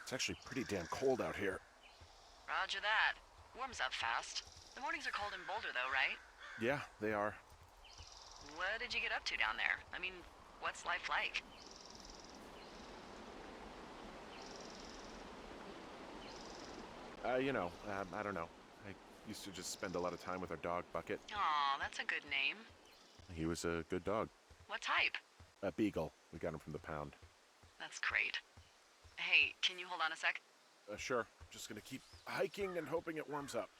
It's actually pretty damn cold out here. Roger that. Warms up fast. The mornings are cold in Boulder, though, right? Yeah, they are. What did you get up to down there? I mean, what's life like? I don't know. I used to just spend a lot of time with our dog, Bucket. Aw, that's a good name. He was a good dog. What type? A beagle. We got him from the pound. That's great. Hey, can you hold on a sec? Sure. Just gonna keep hiking and hoping it warms up.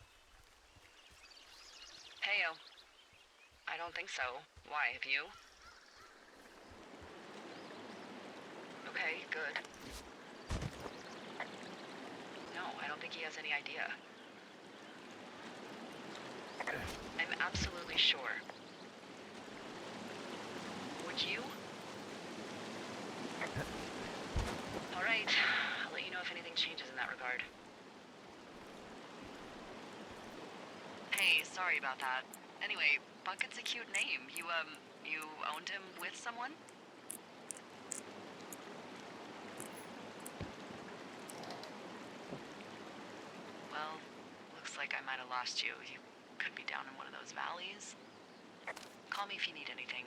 Heyo. I don't think so. Why, have you? Okay, good. No, I don't think he has any idea. I'm absolutely sure. Would you? All right. I'll let you know if anything changes in that regard. Hey, sorry about that. Anyway, Bucket's a cute name. You owned him with someone? Well, looks like I might have lost you. You could be down in one of those valleys. Call me if you need anything.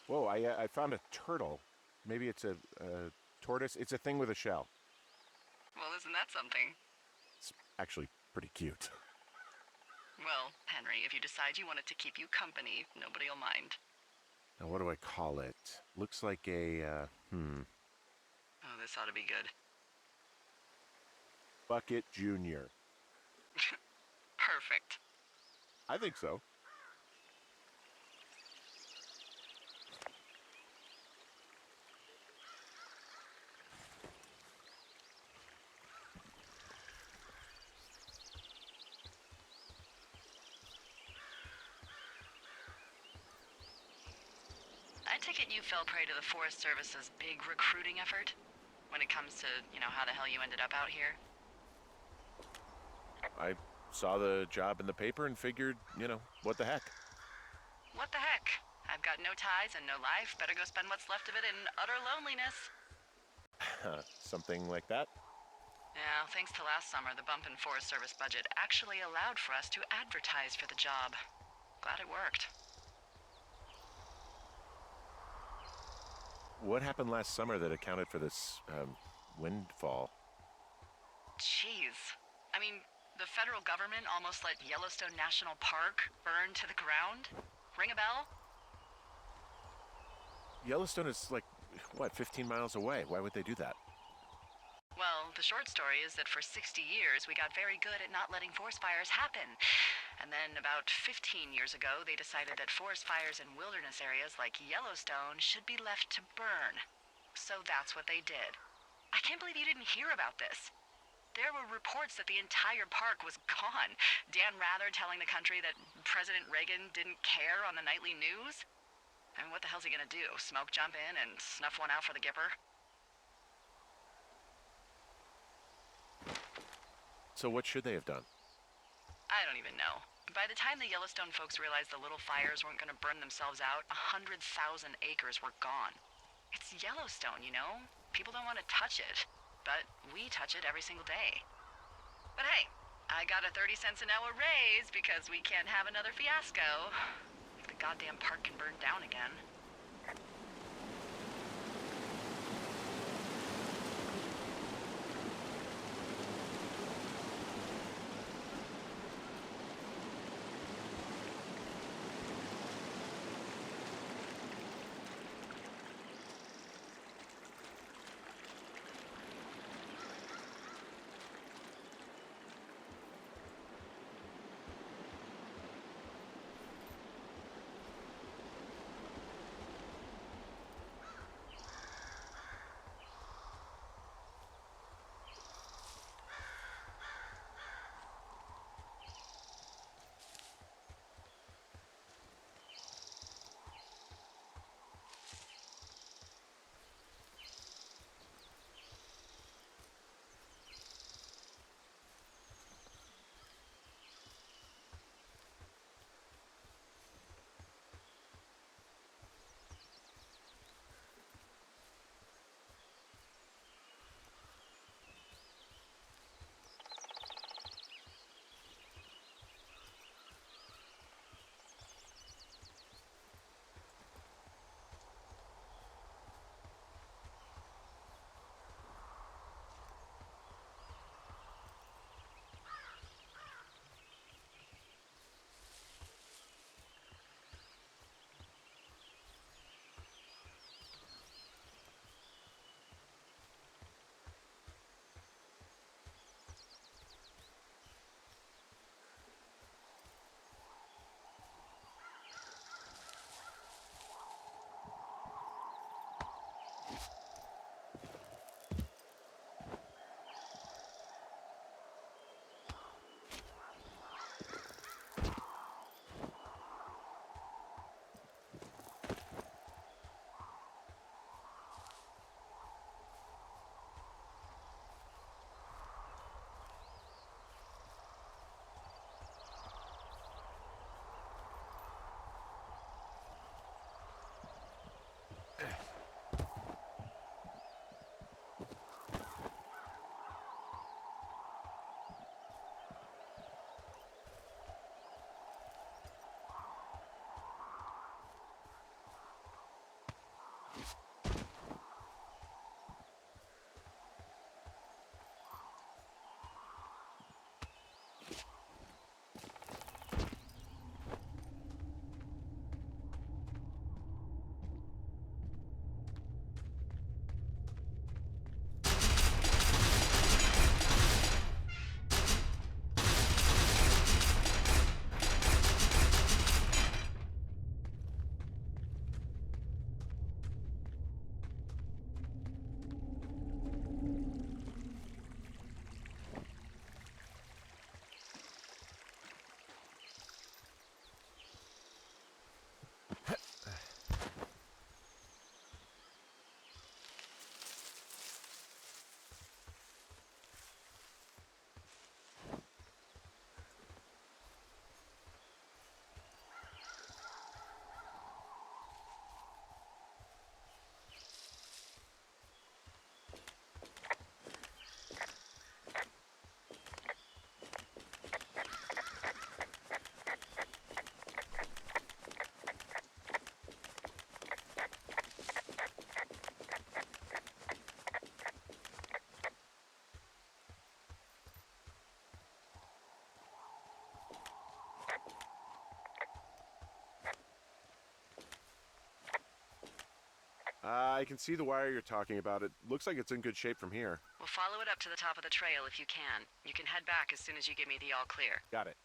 Whoa, I found a turtle. Maybe it's a tortoise. It's a thing with a shell. Well, isn't that something? It's actually pretty cute. Well, Henry, if you decide you want it to keep you company, nobody'll mind. Now, what do I call it? Looks like Oh, this ought to be good. Bucket Junior. Perfect. I think so. I take it you fell prey to the Forest Service's big recruiting effort? When it comes to, how the hell you ended up out here? I saw the job in the paper and figured, what the heck. What the heck? I've got no ties and no life, better go spend what's left of it in utter loneliness. Something like that? Yeah, thanks to last summer, the bump in Forest Service budget actually allowed for us to advertise for the job. Glad it worked. What happened last summer that accounted for this windfall? Jeez. I mean, the federal government almost let Yellowstone National Park burn to the ground? Ring a bell? Yellowstone is like, what, 15 miles away? Why would they do that? Well, the short story is that for 60 years, we got very good at not letting forest fires happen. And then about 15 years ago, they decided that forest fires in wilderness areas like Yellowstone should be left to burn. So that's what they did. I can't believe you didn't hear about this. There were reports that the entire park was gone. Dan Rather telling the country that President Reagan didn't care on the nightly news. I mean, what the hell's he gonna do? Smoke jump in and snuff one out for the Gipper? So what should they have done? I don't even know. By the time the Yellowstone folks realized the little fires weren't gonna burn themselves out, 100,000 acres were gone. It's Yellowstone, you know? People don't want to touch it. But we touch it every single day. But hey, I got a 30 cents an hour raise because we can't have another fiasco. If the goddamn park can burn down again. I can see the wire you're talking about. It looks like it's in good shape from here. We'll follow it up to the top of the trail if you can. You can head back as soon as you give me the all clear. Got it.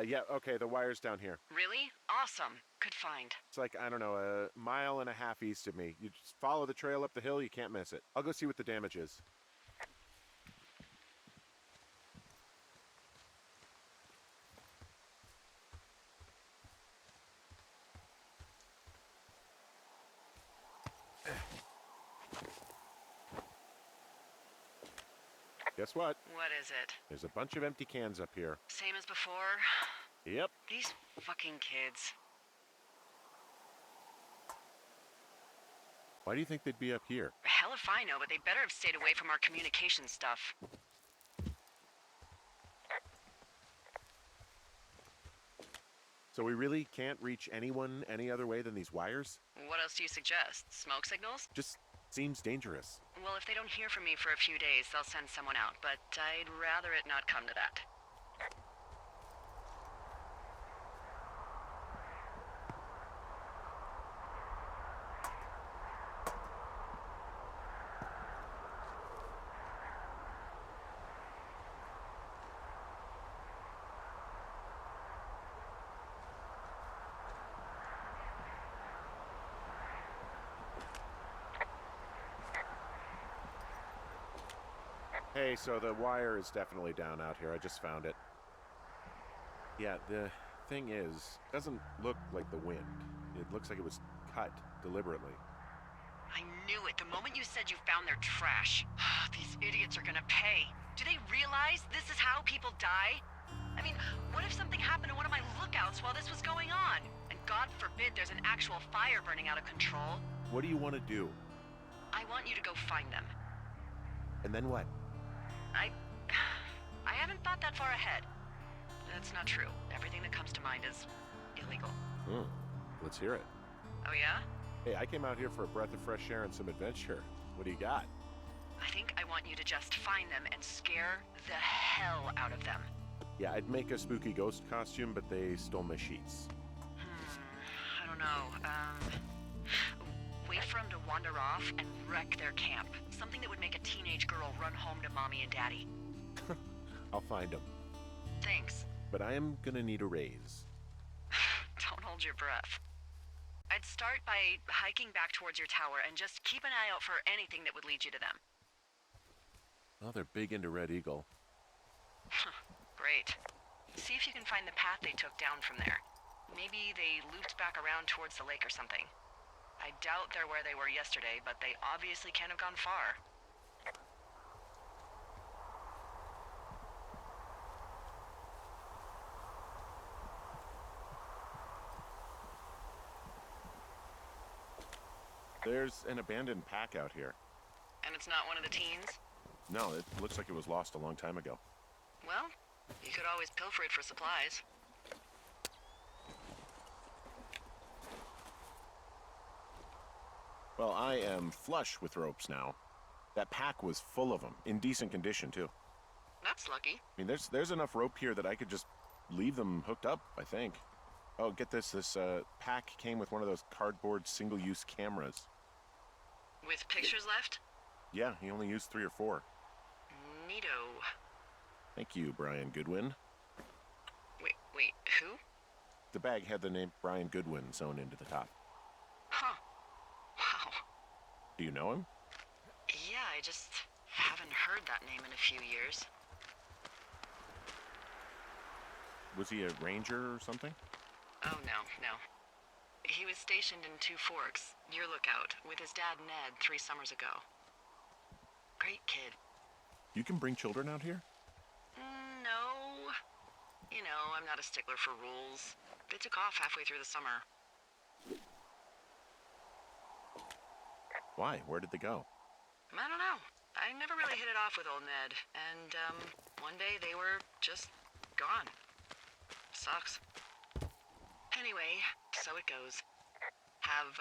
Yeah, okay, the wire's down here. Really? Awesome. Good find. It's like, I don't know, a mile and a half east of me. You just follow the trail up the hill, you can't miss it. I'll go see what the damage is. Guess what? What is it? There's a bunch of empty cans up here. Same as before? Yep. These fucking kids. Why do you think they'd be up here? Hell if I know, but they better have stayed away from our communication stuff. So we really can't reach anyone any other way than these wires? What else do you suggest? Smoke signals? Just seems dangerous. Well, if they don't hear from me for a few days, they'll send someone out, but I'd rather it not come to that. Hey, so the wire is definitely down out here. I just found it. Yeah, the thing is, it doesn't look like the wind. It looks like it was cut deliberately. I knew it the moment you said you found their trash. These idiots are gonna pay. Do they realize this is how people die? I mean, what if something happened to one of my lookouts while this was going on? And God forbid there's an actual fire burning out of control. What do you want to do? I want you to go find them. And then what? I haven't thought that far ahead. That's not true. Everything that comes to mind is illegal. Let's hear it. Oh yeah? Hey, I came out here for a breath of fresh air and some adventure. What do you got? I think I want you to just find them and scare the hell out of them. Yeah, I'd make a spooky ghost costume, but they stole my sheets. I don't know. Wait for them to wander off and wreck their camp. Something that would make a teenage girl run home to mommy and daddy. I'll find them. Thanks. But I am gonna need a raise. Don't hold your breath. I'd start by hiking back towards your tower and just keep an eye out for anything that would lead you to them. Oh, they're big into Red Eagle. Great. See if you can find the path they took down from there. Maybe they looped back around towards the lake or something. I doubt they're where they were yesterday, but they obviously can't have gone far. There's an abandoned pack out here. And it's not one of the teens? No, it looks like it was lost a long time ago. Well, you could always pilfer it for supplies. Well, I am flush with ropes now. That pack was full of them, in decent condition, too. That's lucky. I mean, there's enough rope here that I could just leave them hooked up, I think. Oh, get this. This pack came with one of those cardboard single-use cameras. With pictures left? Yeah, he only used 3 or 4. Neato. Thank you, Brian Goodwin. Wait, who? The bag had the name Brian Goodwin sewn into the top. Huh. Wow. Do you know him? Yeah, I just haven't heard that name in a few years. Was he a ranger or something? Oh, no. He was stationed in Two Forks, near Lookout, with his dad Ned 3 summers ago. Great kid. You can bring children out here? No. You know, I'm not a stickler for rules. They took off halfway through the summer. Why? Where did they go? I don't know. I never really hit it off with old Ned. And, one day they were just gone. Sucks. Anyway, so it goes. Have,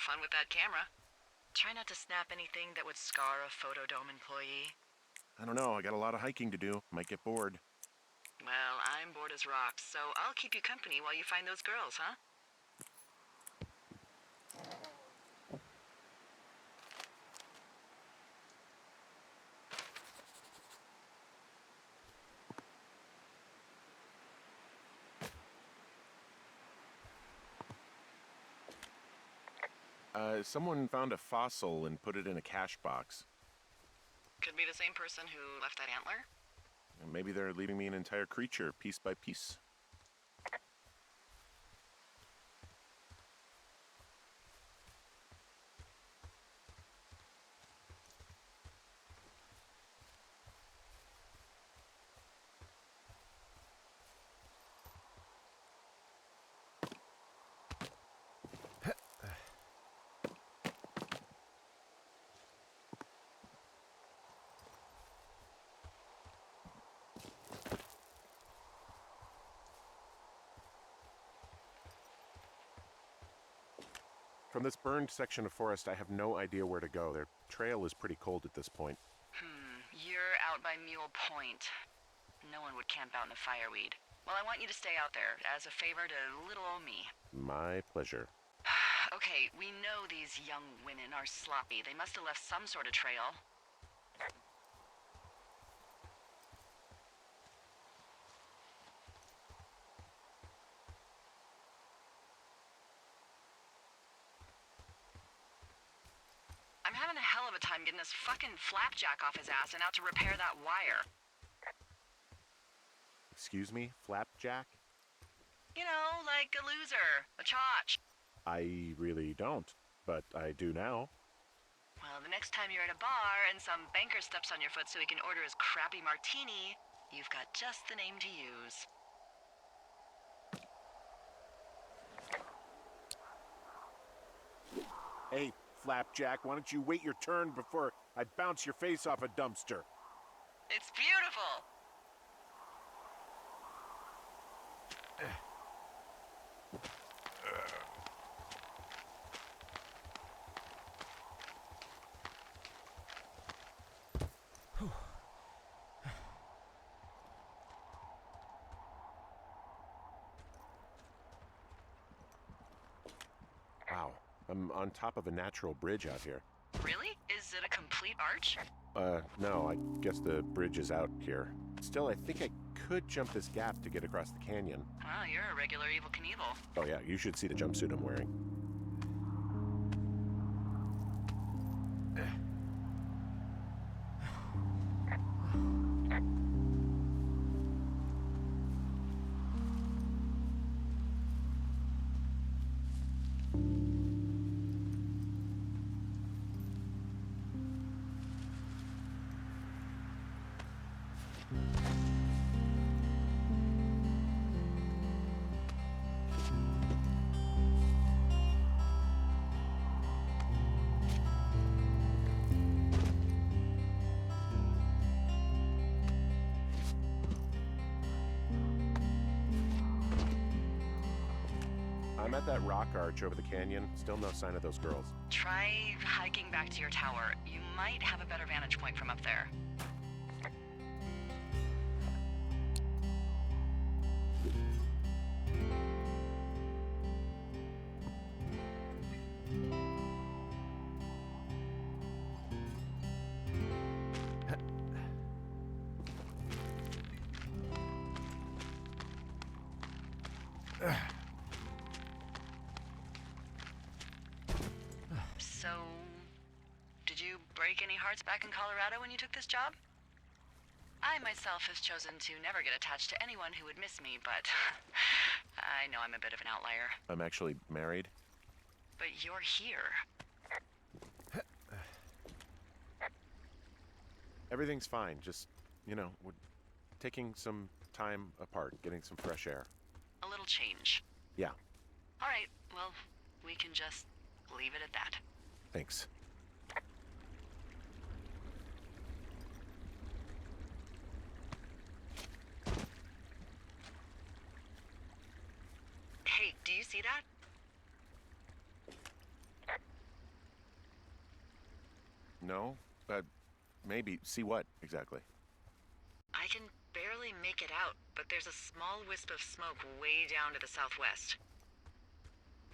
fun with that camera. Try not to snap anything that would scar a Photodome employee. I don't know. I got a lot of hiking to do. Might get bored. Well, I'm bored as rocks, so I'll keep you company while you find those girls, huh? Someone found a fossil and put it in a cache box. Could be the same person who left that antler. And maybe they're leaving me an entire creature, piece by piece. From this burned section of forest, I have no idea where to go. Their trail is pretty cold at this point. You're out by Mule Point. No one would camp out in the fireweed. Well, I want you to stay out there, as a favor to little old me. My pleasure. Okay, we know these young women are sloppy. They must have left some sort of trail. I'm having a hell of a time getting this fucking flapjack off his ass and out to repair that wire. Excuse me? Flapjack? You know, like a loser, a chotch. I really don't, but I do now. Well, the next time you're at a bar and some banker steps on your foot so he can order his crappy martini, you've got just the name to use. Hey, Flapjack, why don't you wait your turn before I bounce your face off a dumpster? It's beautiful! Wow, I'm on top of a natural bridge out here. Really? Is it a complete arch? No, I guess the bridge is out here. Still, I think I could jump this gap to get across the canyon. Well, you're a regular Evel Knievel. Oh yeah, you should see the jumpsuit I'm wearing. I'm at that rock arch over the canyon. Still no sign of those girls. Try hiking back to your tower. You might have a better vantage point from up there. So, did you break any hearts back in Colorado when you took this job? I myself have chosen to never get attached to anyone who would miss me, but I know I'm a bit of an outlier. I'm actually married. But you're here. Everything's fine. Just, we're taking some time apart, getting some fresh air. A little change. Yeah, All right, well, we can just leave it at that. thanks. Hey, do you see that? No? Maybe. See what, exactly? I can barely make it out, but there's a small wisp of smoke way down to the southwest.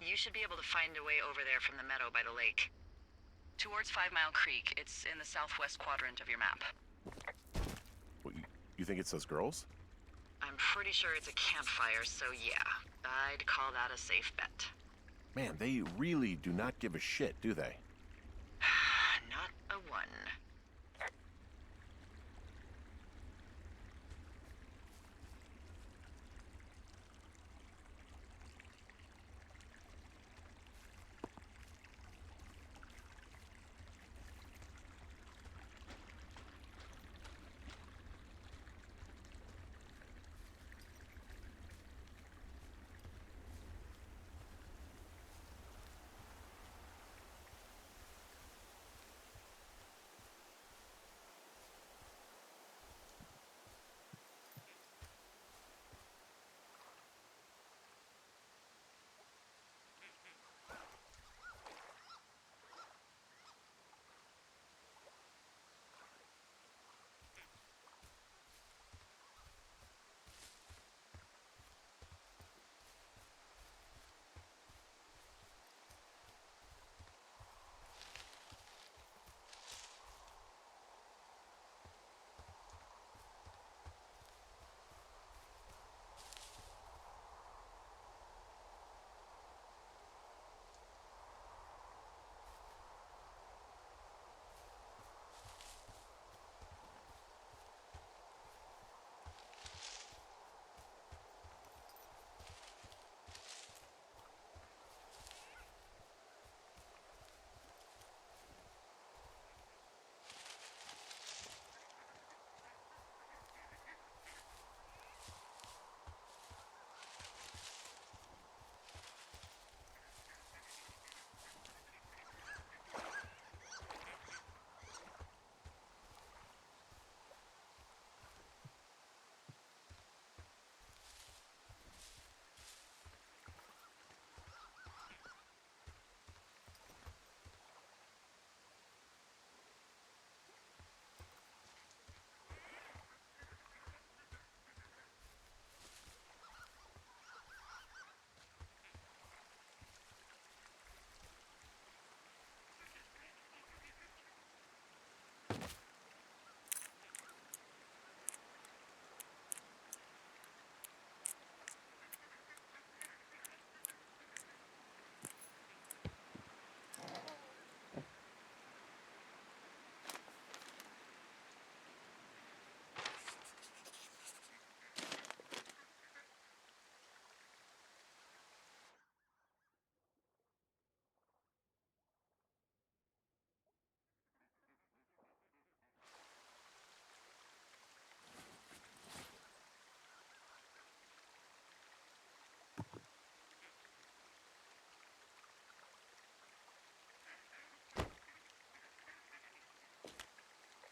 You should be able to find a way over there from the meadow by the lake. Towards 5 Mile Creek. It's in the southwest quadrant of your map. What, you think it's those girls? I'm pretty sure it's a campfire, so yeah. I'd call that a safe bet. Man, they really do not give a shit, do they? Not a one.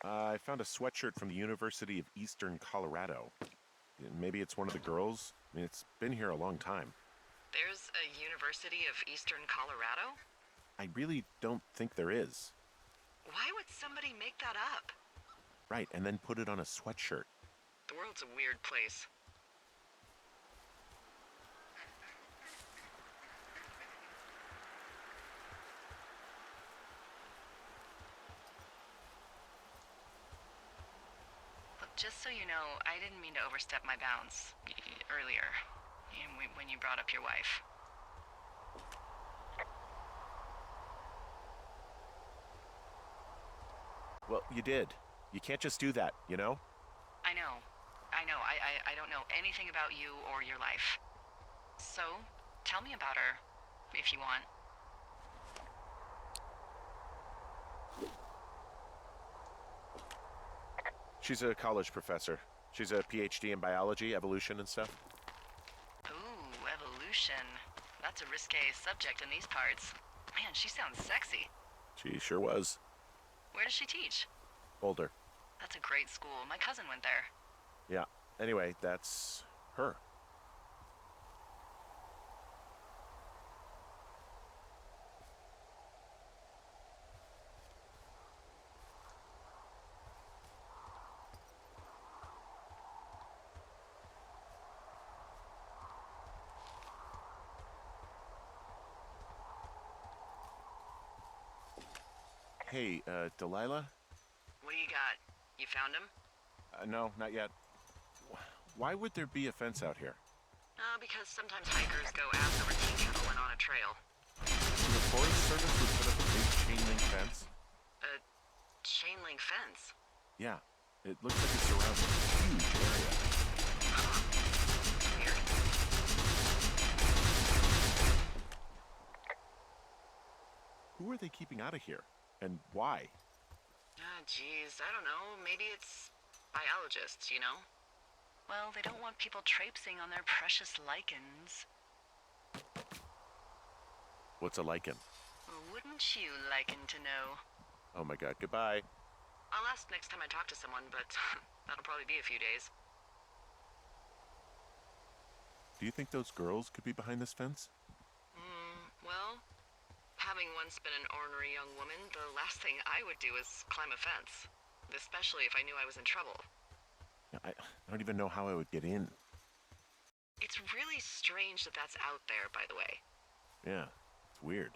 I found a sweatshirt from the University of Eastern Colorado. Maybe it's one of the girls? I mean, it's been here a long time. There's a University of Eastern Colorado? I really don't think there is. Why would somebody make that up? Right, and then put it on a sweatshirt. The world's a weird place. Look, just so you know, I didn't mean to overstep my bounds earlier when you brought up your wife. Well, you did. You can't just do that, you know? I know. I don't know anything about you or your life. So, tell me about her, if you want. She's a college professor. She's a PhD in biology, evolution, and stuff. Ooh, evolution. That's a risque subject in these parts. Man, she sounds sexy. She sure was. Where does she teach? Older. That's a great school. My cousin went there. Yeah. Anyway, that's her. Hey, Delilah? What do you got? You found him? No, not yet. Why would there be a fence out here? Because sometimes hikers go after a tea kettle and on a trail. So the Forest Service would put up a big chain link fence? A chain link fence? Yeah. It looks like it surrounds a huge area. Weird. Who are they keeping out of here? And why? Geez, I don't know. Maybe it's biologists, you know? Well, they don't want people traipsing on their precious lichens. What's a lichen? Wouldn't you liken to know? Oh my god, goodbye. I'll ask next time I talk to someone, but that'll probably be a few days. Do you think those girls could be behind this fence? Well, having once been an ornery young woman, the last thing I would do is climb a fence. Especially if I knew I was in trouble. I don't even know how I would get in. It's really strange that that's out there, by the way. Yeah, it's weird.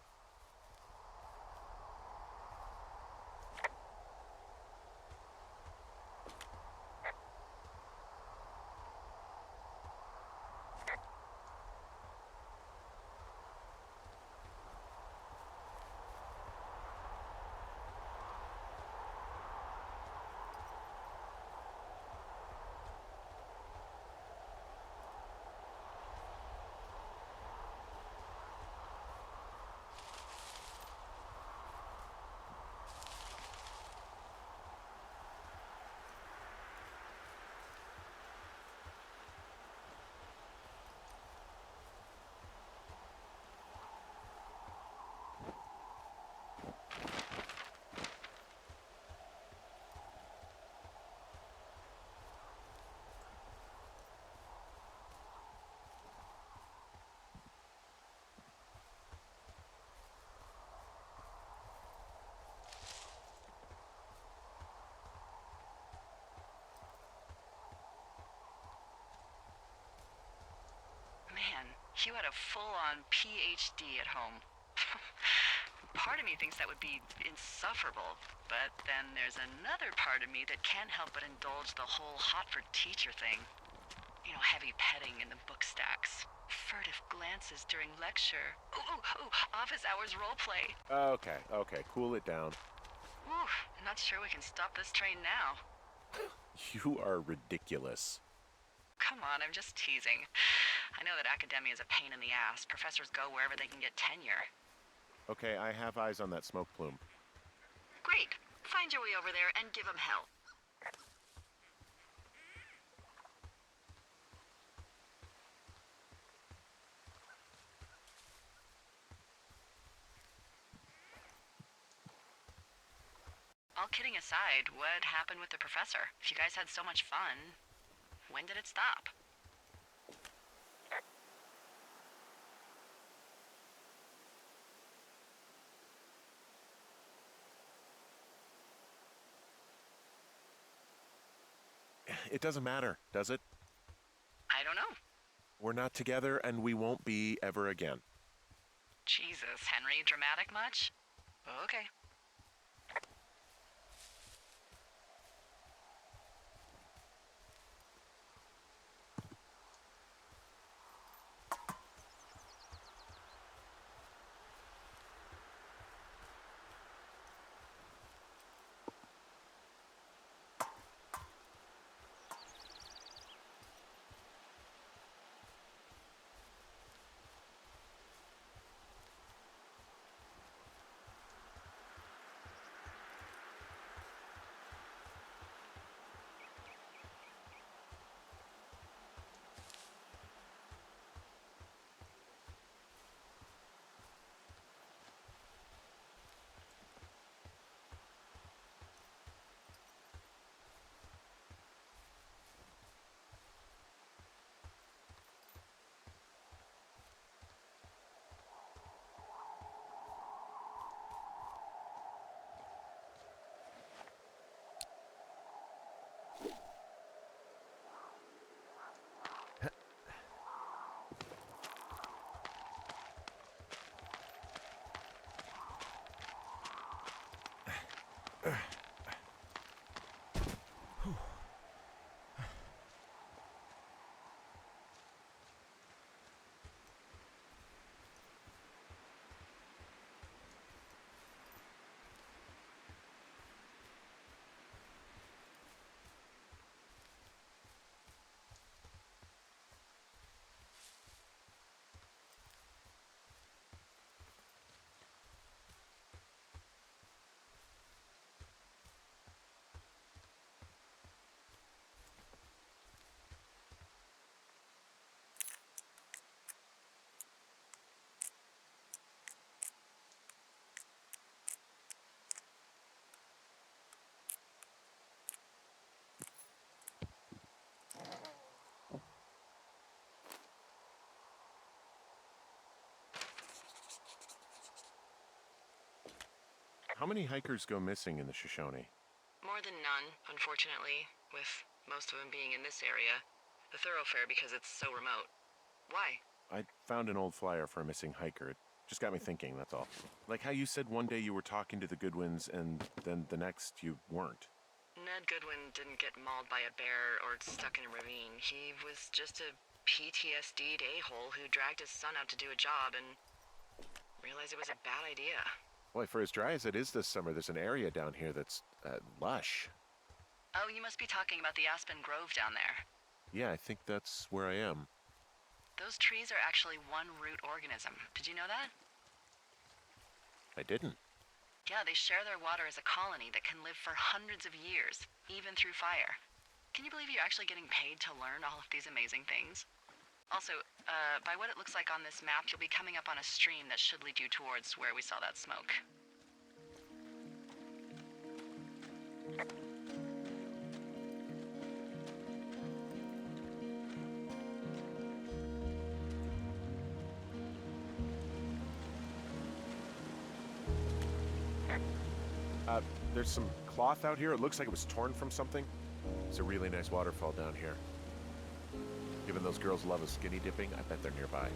Man, you had a full-on PhD at home. Part of me thinks that would be insufferable, but then there's another part of me that can't help but indulge the whole hot-for-teacher thing. You know, heavy petting in the book stacks. Furtive glances during lecture. Ooh, office hours roleplay. Okay, cool it down. Ooh, I'm not sure we can stop this train now. You are ridiculous. Come on, I'm just teasing. I know that academia is a pain in the ass. Professors go wherever they can get tenure. Okay, I have eyes on that smoke plume. Great. Find your way over there and give them hell. All kidding aside, what happened with the professor? If you guys had so much fun, when did it stop? it doesn't matter, does it? I don't know. We're not together, and we won't be ever again. Jesus, Henry, dramatic much? Okay. How many hikers go missing in the Shoshone? More than none, unfortunately, with most of them being in this area. The thoroughfare because it's so remote. Why? I found an old flyer for a missing hiker. It just got me thinking, that's all. Like how you said one day you were talking to the Goodwins and then the next you weren't. Ned Goodwin didn't get mauled by a bear or stuck in a ravine. He was just a PTSD'd a-hole who dragged his son out to do a job and realized it was a bad idea. Boy, for as dry as it is this summer, there's an area down here that's lush. Oh, you must be talking about the Aspen Grove down there. Yeah, I think that's where I am. Those trees are actually one root organism. Did you know that? I didn't. Yeah, they share their water as a colony that can live for hundreds of years, even through fire. Can you believe you're actually getting paid to learn all of these amazing things? Also, by what it looks like on this map, you'll be coming up on a stream that should lead you towards where we saw that smoke. There's some cloth out here. It looks like it was torn from something. There's a really nice waterfall down here. Given those girls love a skinny dipping, I bet they're nearby.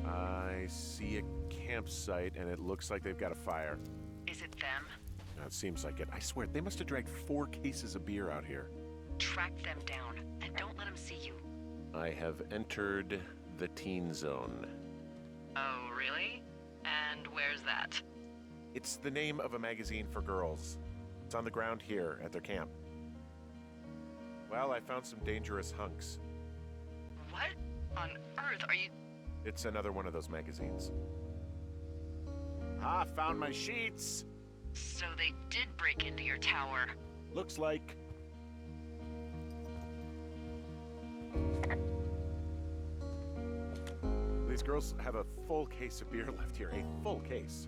I see a campsite, and it looks like they've got a fire. Is it them? It seems like it. I swear, they must have dragged 4 cases of beer out here. Track them down, and don't let them see you. I have entered the teen zone. Oh, really? And where's that? It's the name of a magazine for girls. It's on the ground here at their camp. Well, I found some dangerous hunks. What on earth are you... It's another one of those magazines. Ah, found my sheets. So they did break into your tower. Looks like. These girls have a full case of beer left here. A full case.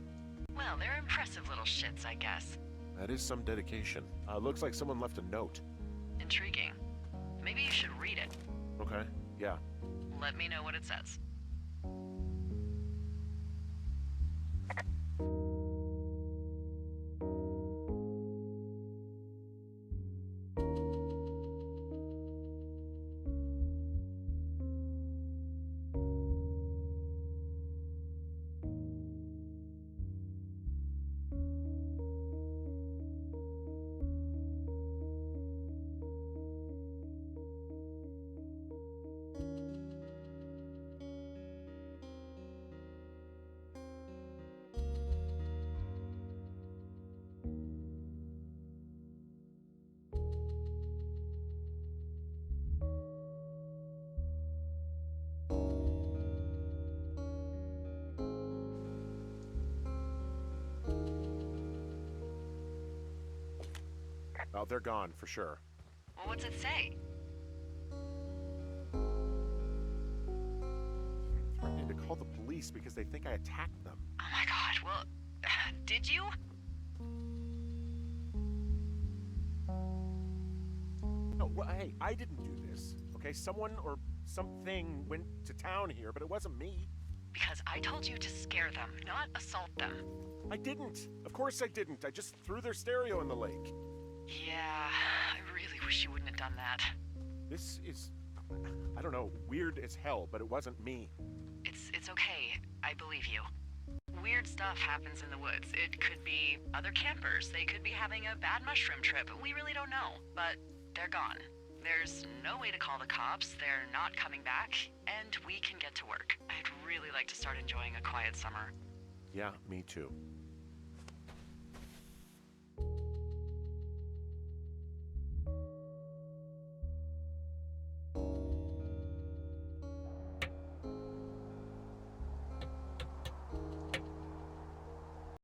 Well, they're impressive little shits, I guess. That is some dedication. Looks like someone left a note. Intriguing. Maybe you should read it. Okay, yeah. Let me know what it says. Oh, they're gone for sure. Well, what's it say? Threatening to call the police because they think I attacked them. Oh my god, well, did you? No, well, hey, I didn't do this. Okay, someone or something went to town here, but it wasn't me. Because I told you to scare them, not assault them. I didn't. Of course I didn't. I just threw their stereo in the lake. Yeah, I really wish you wouldn't have done that. This is, I don't know, weird as hell, but it wasn't me. It's okay. I believe you. Weird stuff happens in the woods. It could be other campers. They could be having a bad mushroom trip. We really don't know, but they're gone. There's no way to call the cops. They're not coming back, and we can get to work. I'd really like to start enjoying a quiet summer. Yeah, me too.